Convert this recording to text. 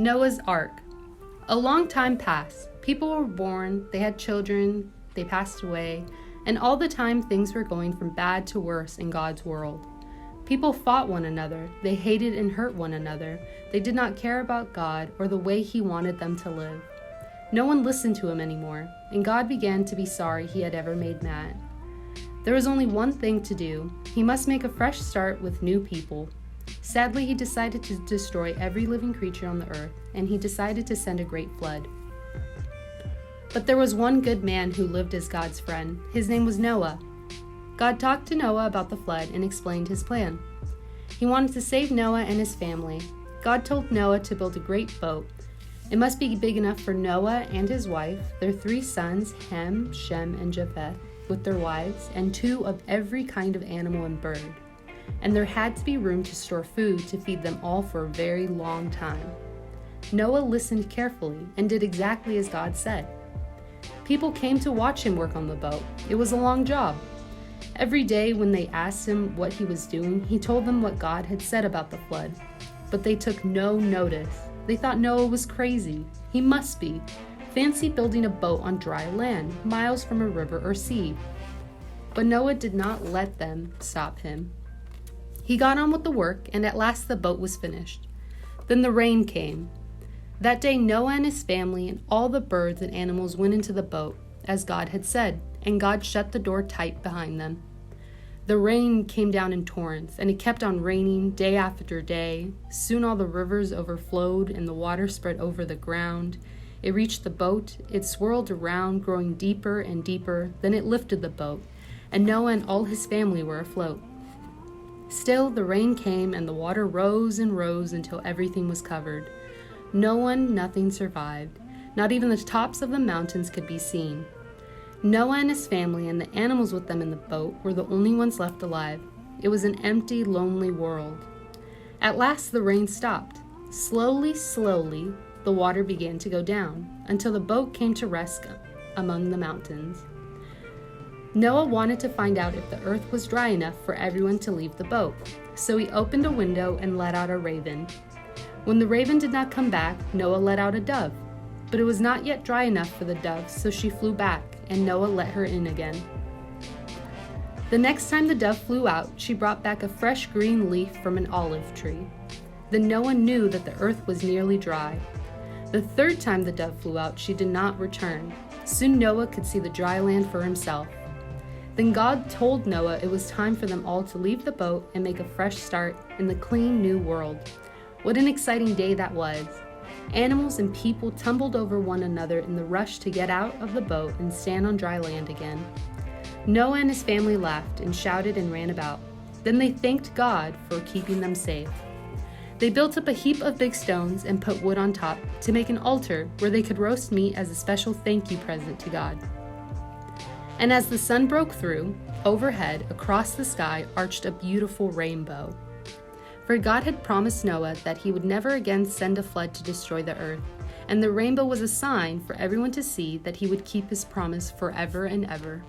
Noah's Ark. A long time passed. People were born, they had children, they passed away, and all the time things were going from bad to worse in God's world. People fought one another, they hated and hurt one another, they did not care about God or the way He wanted them to live. No one listened to Him anymore, and God began to be sorry He had ever made mad. There was only one thing to do. He must make a fresh start with new people. Sadly, He decided to destroy every living creature on the earth, and He decided to send a great flood. But there was one good man who lived as God's friend. His name was Noah. God talked to Noah about the flood and explained His plan. He wanted to save Noah and his family. God told Noah to build a great boat. It must be big enough for Noah and his wife, their 3 sons, Ham, Shem, and Japheth, with their wives, and 2 of every kind of animal and bird. And there had to be room to store food to feed them all for a very long time. Noah listened carefully and did exactly as God said. People came to watch him work on the boat. It was a long job. Every day when they asked him what he was doing, he told them what God had said about the flood. But they took no notice. They thought Noah was crazy. He must be. Fancy building a boat on dry land, miles from a river or sea. But Noah did not let them stop him. He got on with the work, and at last the boat was finished. Then the rain came. That day Noah and his family and all the birds and animals went into the boat, as God had said, and God shut the door tight behind them. The rain came down in torrents, and it kept on raining day after day. Soon all the rivers overflowed, and the water spread over the ground. It reached the boat, it swirled around, growing deeper and deeper. Then it lifted the boat, and Noah and all his family were afloat. Still, the rain came, and the water rose and rose until everything was covered. Nothing survived. Not even the tops of the mountains could be seen. Noah and his family and the animals with them in the boat were the only ones left alive. It was an empty, lonely world. At last the rain stopped. Slowly, the water began to go down, until the boat came to rest among the mountains. Noah wanted to find out if the earth was dry enough for everyone to leave the boat, so he opened a window and let out a raven. When the raven did not come back, Noah let out a dove, but it was not yet dry enough for the dove, so she flew back, and Noah let her in again. The next time the dove flew out, she brought back a fresh green leaf from an olive tree. Then Noah knew that the earth was nearly dry. The 3rd time the dove flew out, she did not return. Soon Noah could see the dry land for himself. Then God told Noah it was time for them all to leave the boat and make a fresh start in the clean new world. What an exciting day that was! Animals and people tumbled over one another in the rush to get out of the boat and stand on dry land again. Noah and his family laughed and shouted and ran about. Then they thanked God for keeping them safe. They built up a heap of big stones and put wood on top to make an altar where they could roast meat as a special thank you present to God. And as the sun broke through, overhead, across the sky, arched a beautiful rainbow. For God had promised Noah that He would never again send a flood to destroy the earth, and the rainbow was a sign for everyone to see that He would keep His promise forever and ever.